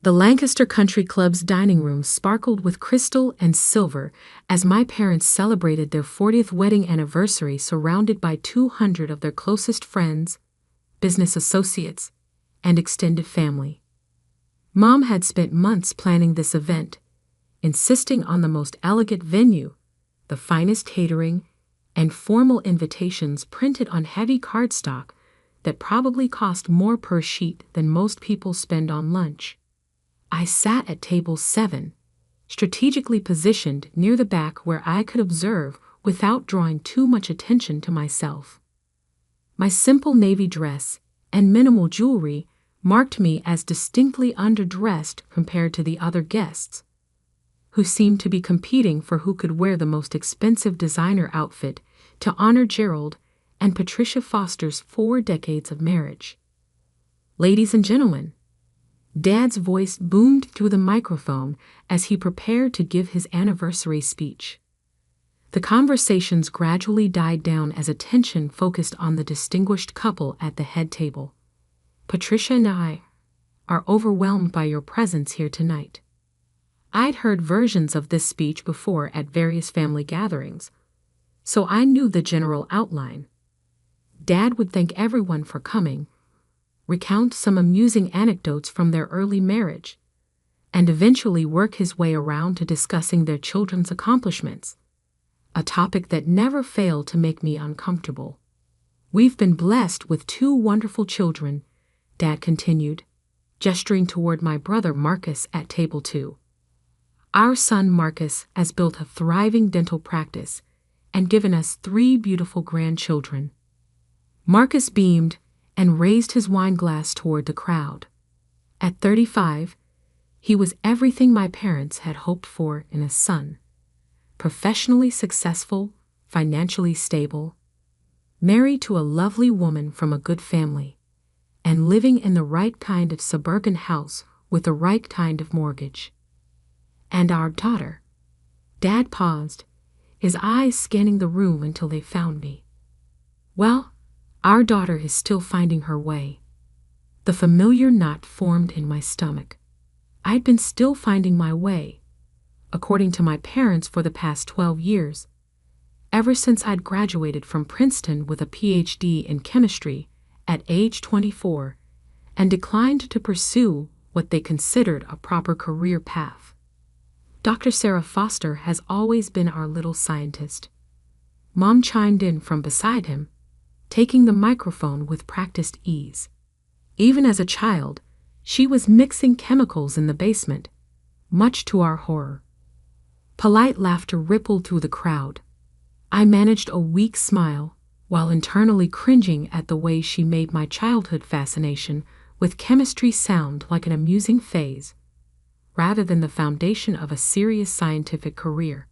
The Lancaster Country Club's dining room sparkled with crystal and silver as my parents celebrated their 40th wedding anniversary surrounded by 200 of their closest friends, business associates, and extended family. Mom had spent months planning this event, insisting on the most elegant venue, the finest catering, and formal invitations printed on heavy cardstock that probably cost more per sheet than most people spend on lunch. I sat at table 7, strategically positioned near the back where I could observe without drawing too much attention to myself. My simple navy dress and minimal jewelry marked me as distinctly underdressed compared to the other guests, who seemed to be competing for who could wear the most expensive designer outfit to honor Gerald and Patricia Foster's 4 decades of marriage. Ladies and gentlemen, Dad's voice boomed through the microphone as he prepared to give his anniversary speech. The conversations gradually died down as attention focused on the distinguished couple at the head table. Patricia and I are overwhelmed by your presence here tonight. I'd heard versions of this speech before at various family gatherings, so I knew the general outline. Dad would thank everyone for coming, recount some amusing anecdotes from their early marriage, and eventually work his way around to discussing their children's accomplishments, a topic that never failed to make me uncomfortable. We've been blessed with 2 wonderful children, Dad continued, gesturing toward my brother Marcus at table 2. Our son Marcus has built a thriving dental practice and given us 3 beautiful grandchildren. Marcus beamed and raised his wine glass toward the crowd. At 35, he was everything my parents had hoped for in a son. Professionally successful, financially stable, married to a lovely woman from a good family, and living in the right kind of suburban house with the right kind of mortgage. And our daughter. Dad paused, his eyes scanning the room until they found me. Well, our daughter is still finding her way. The familiar knot formed in my stomach. I'd been still finding my way, according to my parents, for the past 12 years, ever since I'd graduated from Princeton with a PhD in chemistry at age 24 and declined to pursue what they considered a proper career path. Dr. Sarah Foster has always been our little scientist. Mom chimed in from beside him, taking the microphone with practiced ease. Even as a child, she was mixing chemicals in the basement, much to our horror. Polite laughter rippled through the crowd. I managed a weak smile while internally cringing at the way she made my childhood fascination with chemistry sound like an amusing phase, rather than the foundation of a serious scientific career.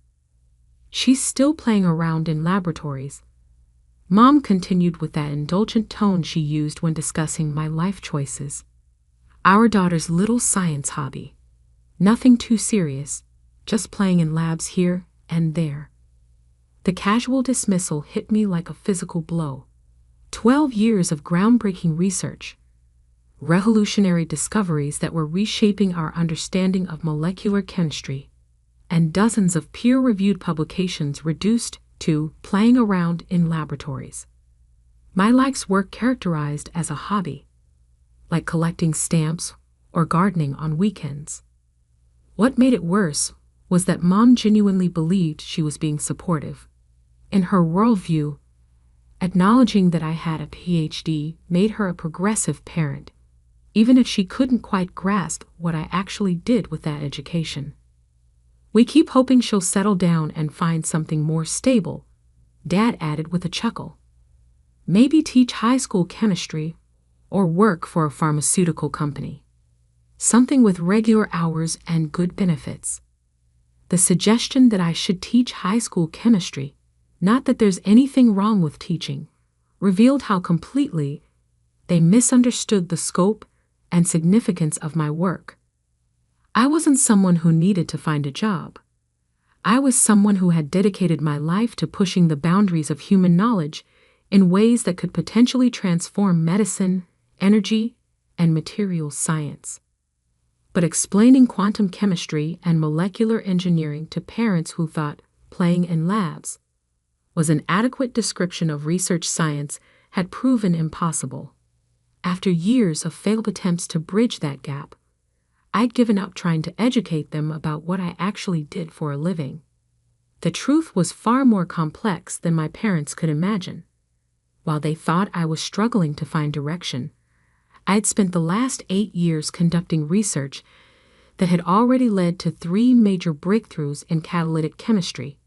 She's still playing around in laboratories. Mom continued with that indulgent tone she used when discussing my life choices. Our daughter's little science hobby. Nothing too serious, just playing in labs here and there. The casual dismissal hit me like a physical blow. 12 years of groundbreaking research, revolutionary discoveries that were reshaping our understanding of molecular chemistry, and dozens of peer-reviewed publications reduced to playing around in laboratories. My life's work characterized as a hobby, like collecting stamps or gardening on weekends. What made it worse was that Mom genuinely believed she was being supportive. In her worldview, acknowledging that I had a PhD made her a progressive parent, even if she couldn't quite grasp what I actually did with that education. We keep hoping she'll settle down and find something more stable, Dad added with a chuckle. Maybe teach high school chemistry or work for a pharmaceutical company. Something with regular hours and good benefits. The suggestion that I should teach high school chemistry, not that there's anything wrong with teaching, revealed how completely they misunderstood the scope and significance of my work. I wasn't someone who needed to find a job. I was someone who had dedicated my life to pushing the boundaries of human knowledge in ways that could potentially transform medicine, energy, and materials science. but explaining quantum chemistry and molecular engineering to parents who thought playing in labs was an adequate description of research science had proven impossible. After years of failed attempts to bridge that gap, I'd given up trying to educate them about what I actually did for a living. The truth was far more complex than my parents could imagine. While they thought I was struggling to find direction, I'd spent the last 8 years conducting research that had already led to 3 major breakthroughs in catalytic chemistry.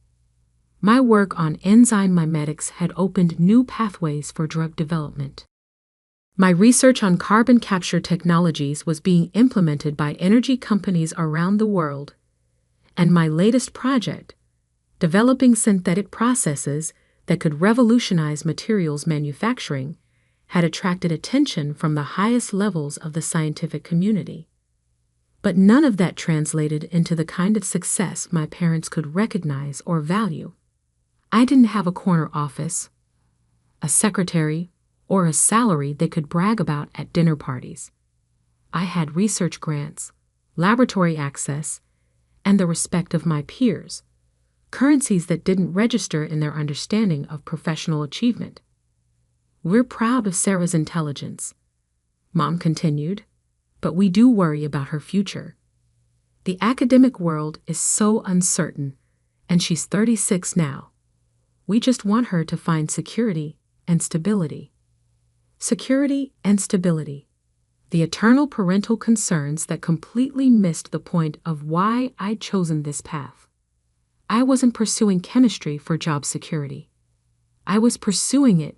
My work on enzyme mimetics had opened new pathways for drug development. My research on carbon capture technologies was being implemented by energy companies around the world, and my latest project, developing synthetic processes that could revolutionize materials manufacturing, had attracted attention from the highest levels of the scientific community. But none of that translated into the kind of success my parents could recognize or value. I didn't have a corner office, a secretary, or a salary they could brag about at dinner parties. I had research grants, laboratory access, and the respect of my peers, currencies that didn't register in their understanding of professional achievement. "We're proud of Sarah's intelligence," Mom continued, "but we do worry about her future. The academic world is so uncertain, and she's 36 now. We just want her to find security and stability." Security and stability. The eternal parental concerns that completely missed the point of why I'd chosen this path. I wasn't pursuing chemistry for job security. I was pursuing it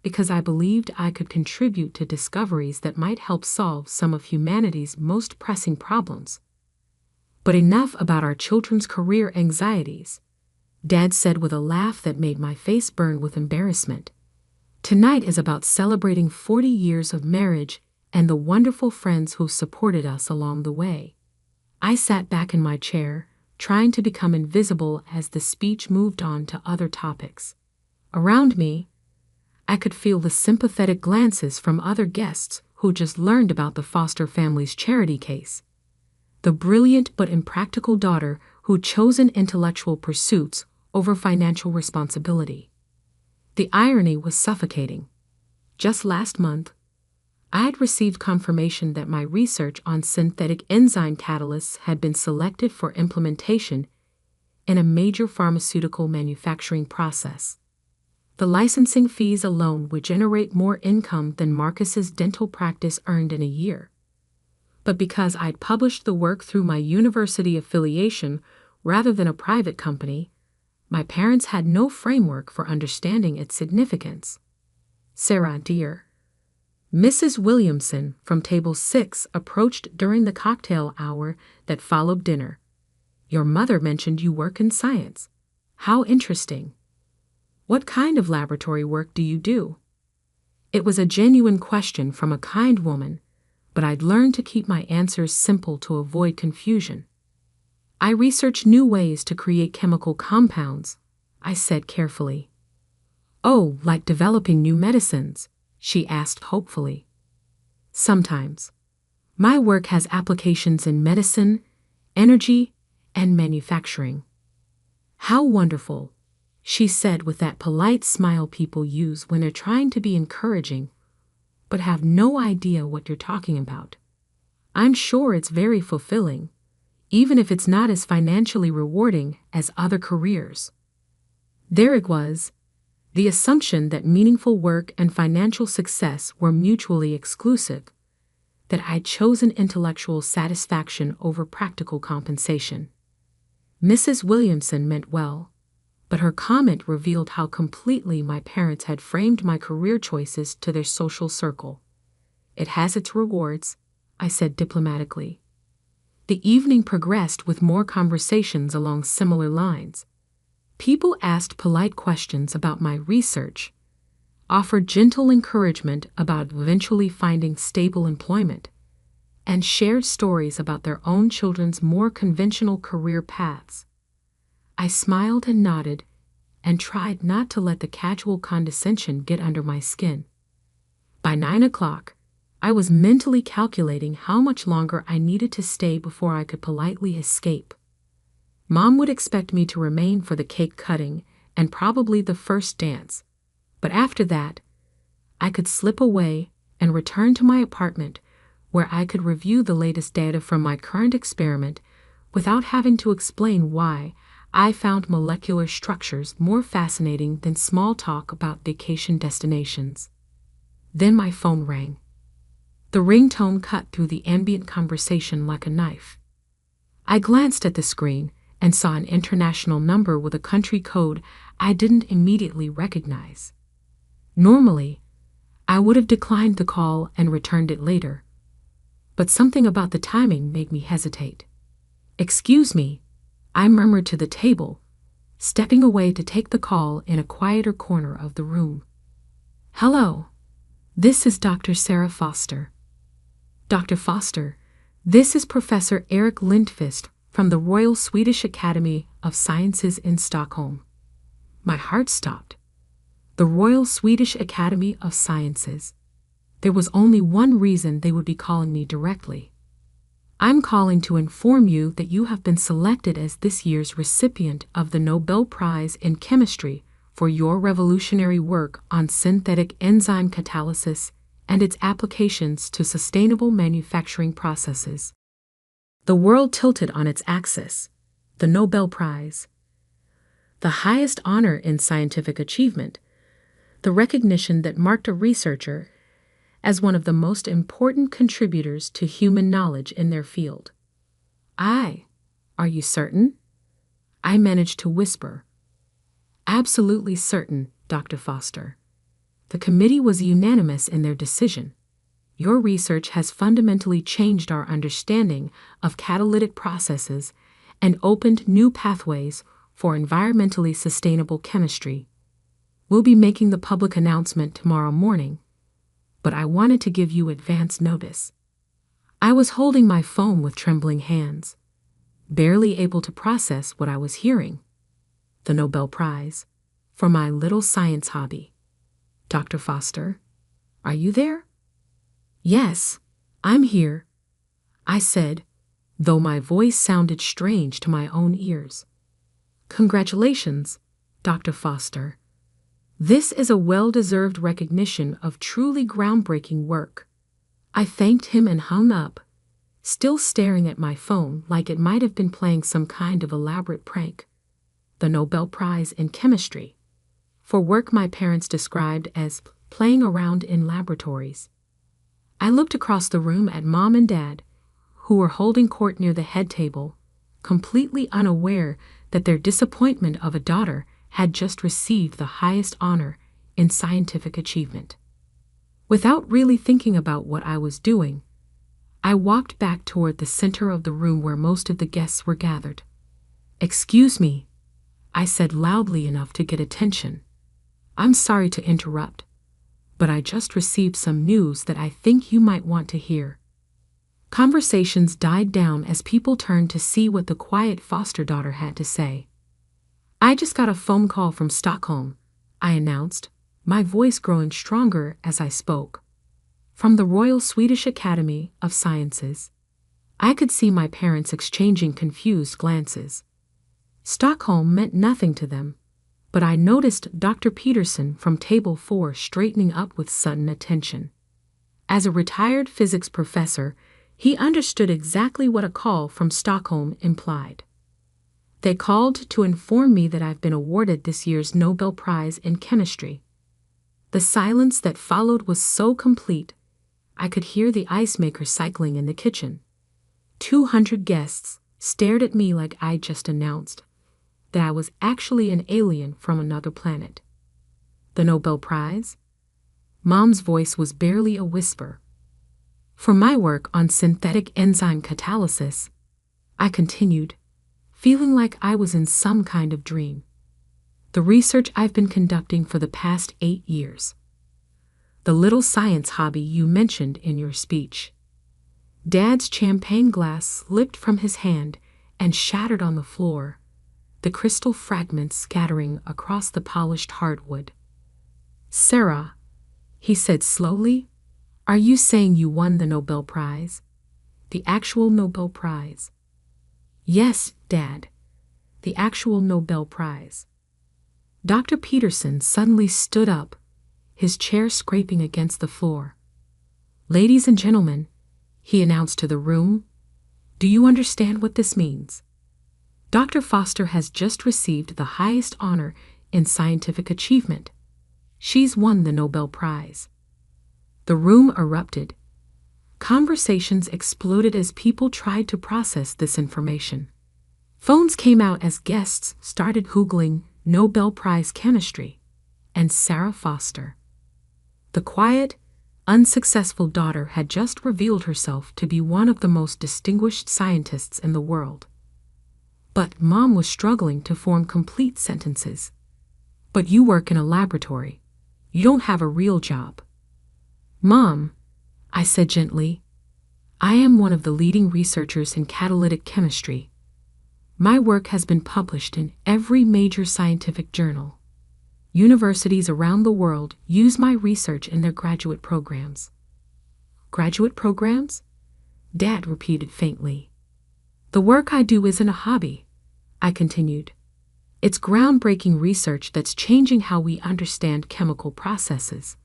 because I believed I could contribute to discoveries that might help solve some of humanity's most pressing problems. But enough about our children's career anxieties, Dad said with a laugh that made my face burn with embarrassment. Tonight is about celebrating 40 years of marriage and the wonderful friends who supported us along the way. I sat back in my chair, trying to become invisible as the speech moved on to other topics. Around me, I could feel the sympathetic glances from other guests who just learned about the Foster family's charity case. The brilliant but impractical daughter who'd chosen intellectual pursuits over financial responsibility. The irony was suffocating. Just last month, I had received confirmation that my research on synthetic enzyme catalysts had been selected for implementation in a major pharmaceutical manufacturing process. The licensing fees alone would generate more income than Marcus's dental practice earned in a year. But because I'd published the work through my university affiliation rather than a private company, my parents had no framework for understanding its significance. "Sarah, dear," Mrs. Williamson from table 6 approached during the cocktail hour that followed dinner. "Your mother mentioned you work in science. How interesting. What kind of laboratory work do you do?" It was a genuine question from a kind woman, but I'd learned to keep my answers simple to avoid confusion. "I research new ways to create chemical compounds," I said carefully. "Oh, like developing new medicines?" she asked hopefully. "Sometimes. My work has applications in medicine, energy, and manufacturing." "How wonderful," she said with that polite smile people use when they're trying to be encouraging, but have no idea what you're talking about. "I'm sure it's very fulfilling, even if it's not as financially rewarding as other careers." There it was, the assumption that meaningful work and financial success were mutually exclusive, that I'd chosen intellectual satisfaction over practical compensation. Mrs. Williamson meant well, but her comment revealed how completely my parents had framed my career choices to their social circle. "It has its rewards," I said diplomatically. The evening progressed with more conversations along similar lines. People asked polite questions about my research, offered gentle encouragement about eventually finding stable employment, and shared stories about their own children's more conventional career paths. I smiled and nodded and tried not to let the casual condescension get under my skin. By 9 o'clock, I was mentally calculating how much longer I needed to stay before I could politely escape. Mom would expect me to remain for the cake cutting and probably the first dance, but after that, I could slip away and return to my apartment where I could review the latest data from my current experiment without having to explain why I found molecular structures more fascinating than small talk about vacation destinations. Then my phone rang. The ringtone cut through the ambient conversation like a knife. I glanced at the screen and saw an international number with a country code I didn't immediately recognize. Normally, I would have declined the call and returned it later, but something about the timing made me hesitate. "Excuse me," I murmured to the table, stepping away to take the call in a quieter corner of the room. "Hello, this is Dr. Sarah Foster." "Dr. Foster, this is Professor Eric Lindqvist from the Royal Swedish Academy of Sciences in Stockholm." My heart stopped. The Royal Swedish Academy of Sciences. There was only one reason they would be calling me directly. "I'm calling to inform you that you have been selected as this year's recipient of the Nobel Prize in Chemistry for your revolutionary work on synthetic enzyme catalysis and its applications to sustainable manufacturing processes." The world tilted on its axis. The Nobel Prize. The highest honor in scientific achievement. The recognition that marked a researcher as one of the most important contributors to human knowledge in their field. Are you certain?" I managed to whisper. "Absolutely certain, Dr. Foster. The committee was unanimous in their decision. Your research has fundamentally changed our understanding of catalytic processes and opened new pathways for environmentally sustainable chemistry. We'll be making the public announcement tomorrow morning, but I wanted to give you advance notice." I was holding my phone with trembling hands, barely able to process what I was hearing. The Nobel Prize for my little science hobby. "Dr. Foster, are you there?" "Yes, I'm here," I said, though my voice sounded strange to my own ears. "Congratulations, Dr. Foster. This is a well-deserved recognition of truly groundbreaking work." I thanked him and hung up, still staring at my phone like it might have been playing some kind of elaborate prank. The Nobel Prize in Chemistry, for work my parents described as playing around in laboratories. I looked across the room at Mom and Dad, who were holding court near the head table, completely unaware that their disappointment of a daughter had just received the highest honor in scientific achievement. Without really thinking about what I was doing, I walked back toward the center of the room where most of the guests were gathered. "Excuse me," I said loudly enough to get attention. "I'm sorry to interrupt, but I just received some news that I think you might want to hear." Conversations died down as people turned to see what the quiet foster daughter had to say. "I just got a phone call from Stockholm," I announced, my voice growing stronger as I spoke. "From the Royal Swedish Academy of Sciences." I could see my parents exchanging confused glances. Stockholm meant nothing to them, but I noticed Dr. Peterson from table 4 straightening up with sudden attention. As a retired physics professor, he understood exactly what a call from Stockholm implied. They called to inform me that I've been awarded this year's Nobel Prize in Chemistry. The silence that followed was so complete, I could hear the ice maker cycling in the kitchen. 200 guests stared at me like I just announced that I was actually an alien from another planet. "The Nobel Prize?" Mom's voice was barely a whisper. "For my work on synthetic enzyme catalysis," I continued, feeling like I was in some kind of dream. "The research I've been conducting for the past 8 years. The little science hobby you mentioned in your speech." Dad's champagne glass slipped from his hand and shattered on the floor, the crystal fragments scattering across the polished hardwood. "Sarah," he said slowly, Are you saying you won the Nobel Prize? The actual Nobel Prize? Yes, Dad. The actual Nobel Prize. Dr. Peterson suddenly stood up, his chair scraping against the floor. Ladies and gentlemen, he announced to the room, do you understand what this means? Dr. Foster has just received the highest honor in scientific achievement. She's won the Nobel Prize. The room erupted. Conversations exploded as people tried to process this information. Phones came out as guests started Googling Nobel Prize chemistry and Sarah Foster. The quiet, unsuccessful daughter had just revealed herself to be one of the most distinguished scientists in the world. But Mom was struggling to form complete sentences. But you work in a laboratory. You don't have a real job. Mom, I said gently, I am one of the leading researchers in catalytic chemistry. My work has been published in every major scientific journal. Universities around the world use my research in their graduate programs. Graduate programs? Dad repeated faintly. The work I do isn't a hobby, I continued. It's groundbreaking research that's changing how we understand chemical processes.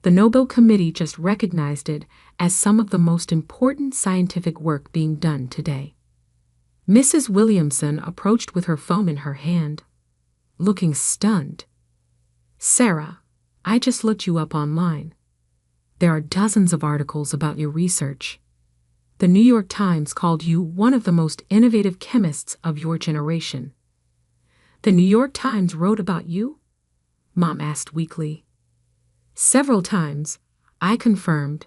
The Nobel Committee just recognized it as some of the most important scientific work being done today. Mrs. Williamson approached with her phone in her hand, looking stunned. Sarah, I just looked you up online. There are dozens of articles about your research. The New York Times called you one of the most innovative chemists of your generation. The New York Times wrote about you? Mom asked weakly. Several times, I confirmed.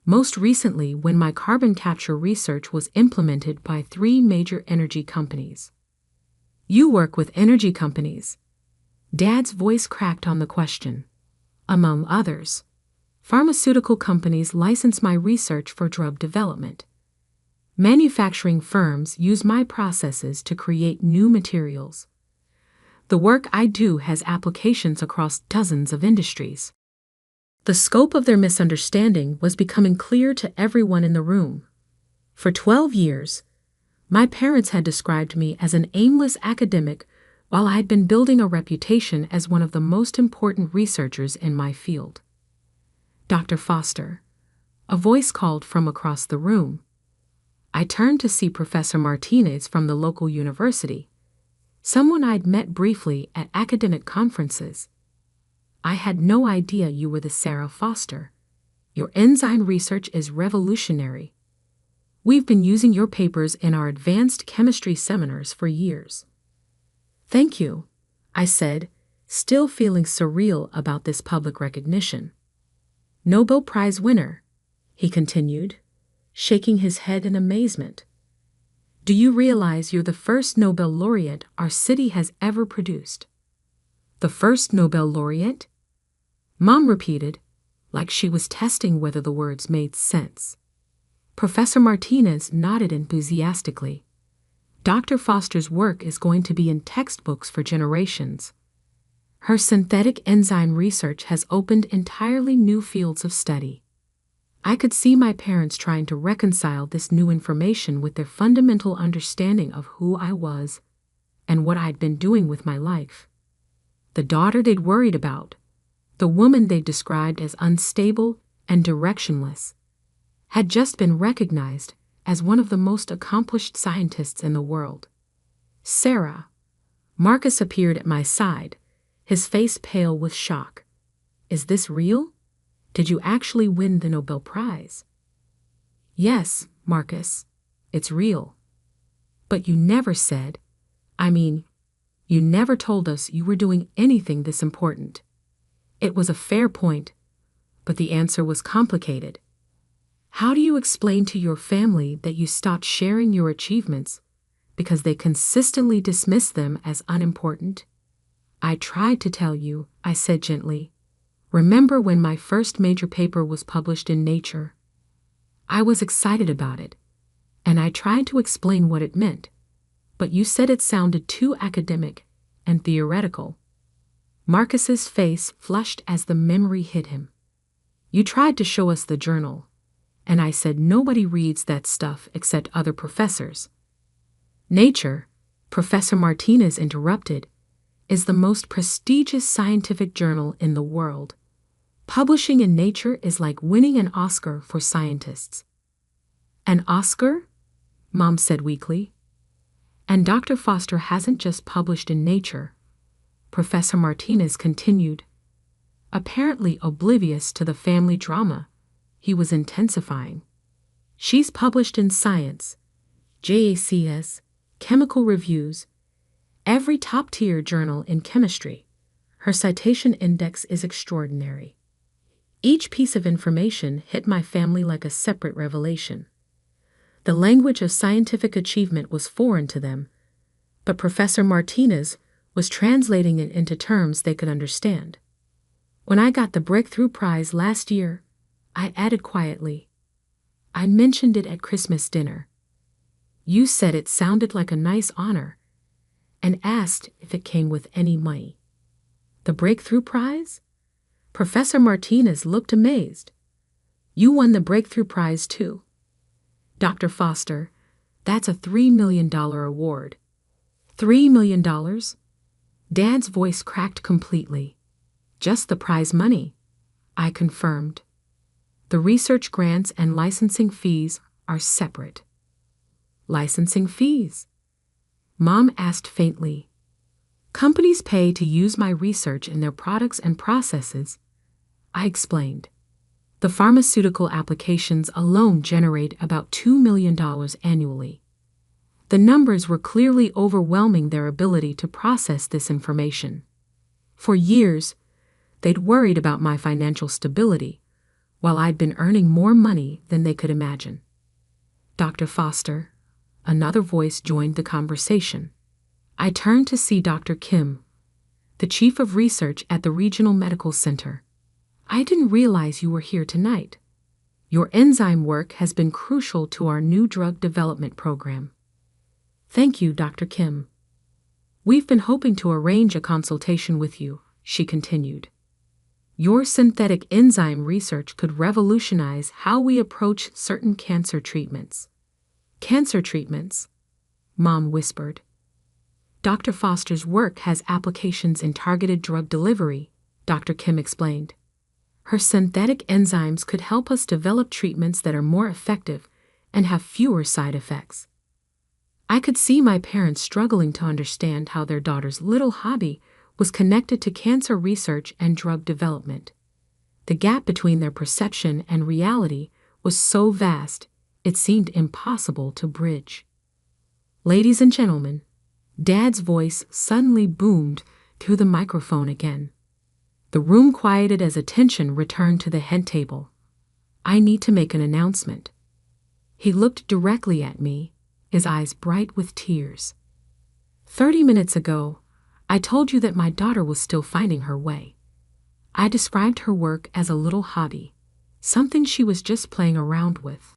Most recently when my carbon capture research was implemented by 3 major energy companies. You work with energy companies. Dad's voice cracked on the question. Among others, pharmaceutical companies license my research for drug development. Manufacturing firms use my processes to create new materials. The work I do has applications across dozens of industries. The scope of their misunderstanding was becoming clear to everyone in the room. For 12 years, my parents had described me as an aimless academic while I had been building a reputation as one of the most important researchers in my field. Dr. Foster, a voice called from across the room. I turned to see Professor Martinez from the local university, someone I'd met briefly at academic conferences. I had no idea you were the Sarah Foster. Your enzyme research is revolutionary. We've been using your papers in our advanced chemistry seminars for years. Thank you, I said, still feeling surreal about this public recognition. Nobel Prize winner, he continued, shaking his head in amazement. Do you realize you're the first Nobel laureate our city has ever produced? The first Nobel laureate? Mom repeated, like she was testing whether the words made sense. Professor Martinez nodded enthusiastically. Dr. Foster's work is going to be in textbooks for generations. Her synthetic enzyme research has opened entirely new fields of study. I could see my parents trying to reconcile this new information with their fundamental understanding of who I was and what I'd been doing with my life. The daughter they'd worried about, the woman they described as unstable and directionless, had just been recognized as one of the most accomplished scientists in the world. Sarah. Marcus appeared at my side, his face pale with shock. Is this real? Did you actually win the Nobel Prize? Yes, Marcus, it's real. But you never said, you never told us you were doing anything this important. It was a fair point, but the answer was complicated. How do you explain to your family that you stopped sharing your achievements because they consistently dismissed them as unimportant? I tried to tell you, I said gently. Remember when my first major paper was published in Nature? I was excited about it, and I tried to explain what it meant, but you said it sounded too academic and theoretical. Marcus's face flushed as the memory hit him. You tried to show us the journal, and I said nobody reads that stuff except other professors. Nature, Professor Martinez interrupted, is the most prestigious scientific journal in the world. Publishing in Nature is like winning an Oscar for scientists. An Oscar? Mom said weakly. And Dr. Foster hasn't just published in Nature, Professor Martinez continued. Apparently oblivious to the family drama he was intensifying. She's published in Science, JACS, Chemical Reviews, every top-tier journal in chemistry. Her citation index is extraordinary. Each piece of information hit my family like a separate revelation. The language of scientific achievement was foreign to them, but Professor Martinez was translating it into terms they could understand. When I got the Breakthrough Prize last year, I added quietly, I mentioned it at Christmas dinner. You said it sounded like a nice honor, and asked if it came with any money. The Breakthrough Prize? Professor Martinez looked amazed. You won the Breakthrough Prize too. Dr. Foster, that's a $3 million award. $3 million? Dad's voice cracked completely. Just the prize money, I confirmed. The research grants and licensing fees are separate. Licensing fees? Mom asked faintly. Companies pay to use my research in their products and processes, I explained. The pharmaceutical applications alone generate about $2 million annually. The numbers were clearly overwhelming their ability to process this information. For years, they'd worried about my financial stability, while I'd been earning more money than they could imagine. Dr. Foster, another voice joined the conversation. I turned to see Dr. Kim, the chief of research at the Regional Medical Center. I didn't realize you were here tonight. Your enzyme work has been crucial to our new drug development program. Thank you, Dr. Kim. We've been hoping to arrange a consultation with you, she continued. Your synthetic enzyme research could revolutionize how we approach certain cancer treatments. Cancer treatments? Mom whispered. Dr. Foster's work has applications in targeted drug delivery, Dr. Kim explained. Her synthetic enzymes could help us develop treatments that are more effective and have fewer side effects. I could see my parents struggling to understand how their daughter's little hobby was connected to cancer research and drug development. The gap between their perception and reality was so vast, it seemed impossible to bridge. Ladies and gentlemen, Dad's voice suddenly boomed through the microphone again. The room quieted as attention returned to the head table. I need to make an announcement. He looked directly at me, his eyes bright with tears. 30 minutes ago, I told you that my daughter was still finding her way. I described her work as a little hobby, something she was just playing around with.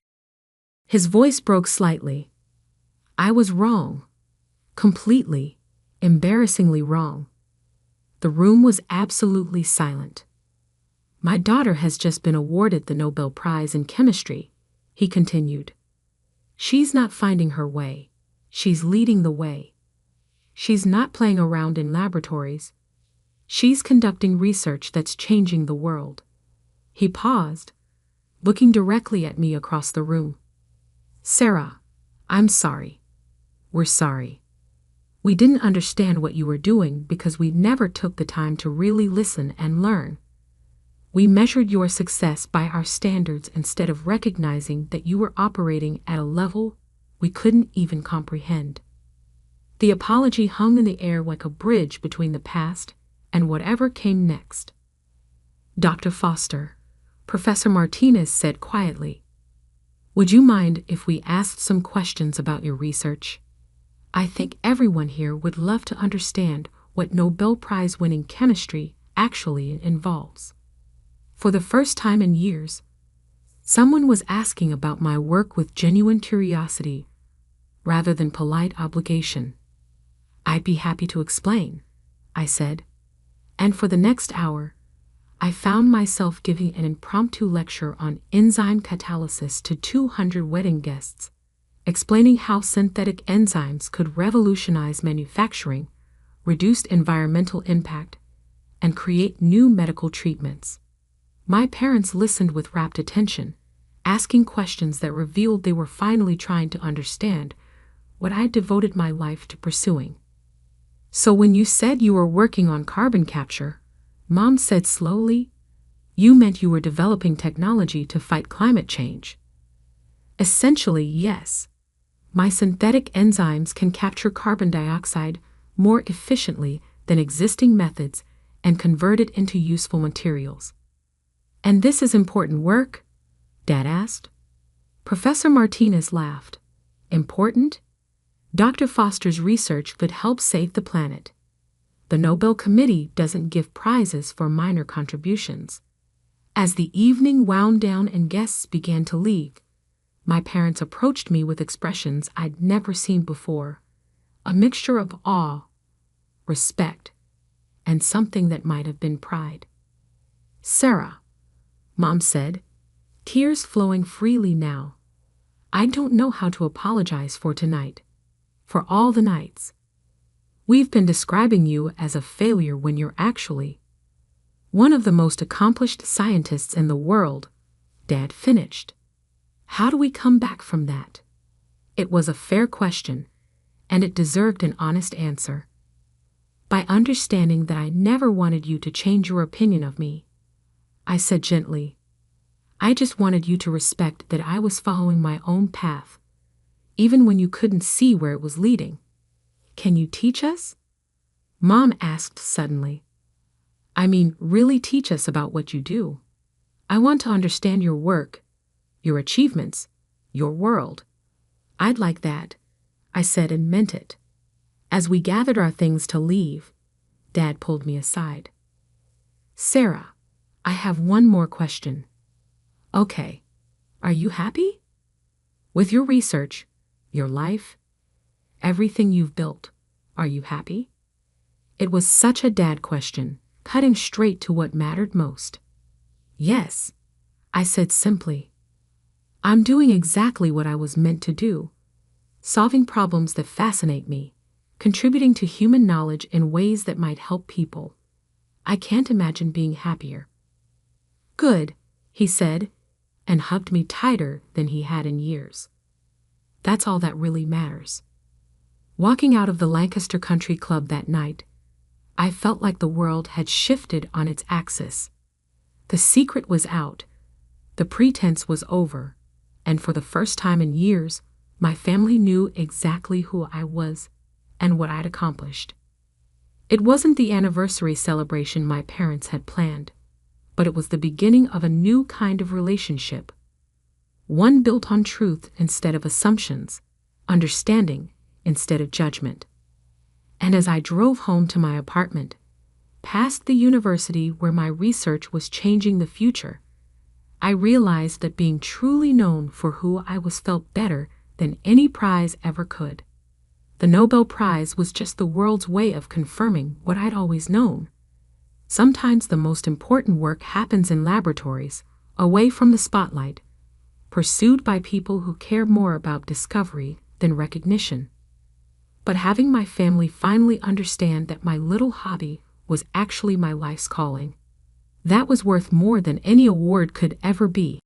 His voice broke slightly. I was wrong. Completely, embarrassingly wrong. The room was absolutely silent. My daughter has just been awarded the Nobel Prize in Chemistry, he continued. She's not finding her way. She's leading the way. She's not playing around in laboratories. She's conducting research that's changing the world. He paused, looking directly at me across the room. Sarah, I'm sorry. We're sorry. We didn't understand what you were doing because we never took the time to really listen and learn. We measured your success by our standards instead of recognizing that you were operating at a level we couldn't even comprehend. The apology hung in the air like a bridge between the past and whatever came next. Dr. Foster, Professor Martinez said quietly, would you mind if we asked some questions about your research? I think everyone here would love to understand what Nobel Prize-winning chemistry actually involves. For the first time in years, someone was asking about my work with genuine curiosity rather than polite obligation. I'd be happy to explain, I said. And for the next hour, I found myself giving an impromptu lecture on enzyme catalysis to 200 wedding guests, explaining how synthetic enzymes could revolutionize manufacturing, reduce environmental impact, and create new medical treatments. My parents listened with rapt attention, asking questions that revealed they were finally trying to understand what I'd devoted my life to pursuing. "So when you said you were working on carbon capture," Mom said slowly, "you meant you were developing technology to fight climate change?" "Essentially, yes. My synthetic enzymes can capture carbon dioxide more efficiently than existing methods and convert it into useful materials." "And this is important work?" Dad asked. Professor Martinez laughed. "Important? Dr. Foster's research could help save the planet. The Nobel Committee doesn't give prizes for minor contributions." As the evening wound down and guests began to leave, my parents approached me with expressions I'd never seen before, a mixture of awe, respect, and something that might have been pride. "Sarah," Mom said, tears flowing freely now, "I don't know how to apologize for tonight, for all the nights. We've been describing you as a failure when you're actually one of the most accomplished scientists in the world," Dad finished. "How do we come back from that?" It was a fair question, and it deserved an honest answer. "By understanding that I never wanted you to change your opinion of me," I said gently. "I just wanted you to respect that I was following my own path, even when you couldn't see where it was leading." "Can you teach us?" Mom asked suddenly. "I mean, really teach us about what you do. I want to understand your work, your achievements, your world." "I'd like that," I said and meant it. As we gathered our things to leave, Dad pulled me aside. "Sarah, I have one more question." "Okay. Are you happy? With your research, your life, everything you've built, are you happy?" It was such a dad question, cutting straight to what mattered most. "Yes," I said simply. "I'm doing exactly what I was meant to do, solving problems that fascinate me, contributing to human knowledge in ways that might help people. I can't imagine being happier." "Good," he said, and hugged me tighter than he had in years. "That's all that really matters." Walking out of the Lancaster Country Club that night, I felt like the world had shifted on its axis. The secret was out, the pretense was over, and for the first time in years, my family knew exactly who I was and what I'd accomplished. It wasn't the anniversary celebration my parents had planned, but it was the beginning of a new kind of relationship, one built on truth instead of assumptions, understanding instead of judgment. And as I drove home to my apartment, past the university where my research was changing the future, I realized that being truly known for who I was felt better than any prize ever could. The Nobel Prize was just the world's way of confirming what I'd always known. Sometimes the most important work happens in laboratories, away from the spotlight, pursued by people who care more about discovery than recognition. But having my family finally understand that my little hobby was actually my life's calling, that was worth more than any award could ever be.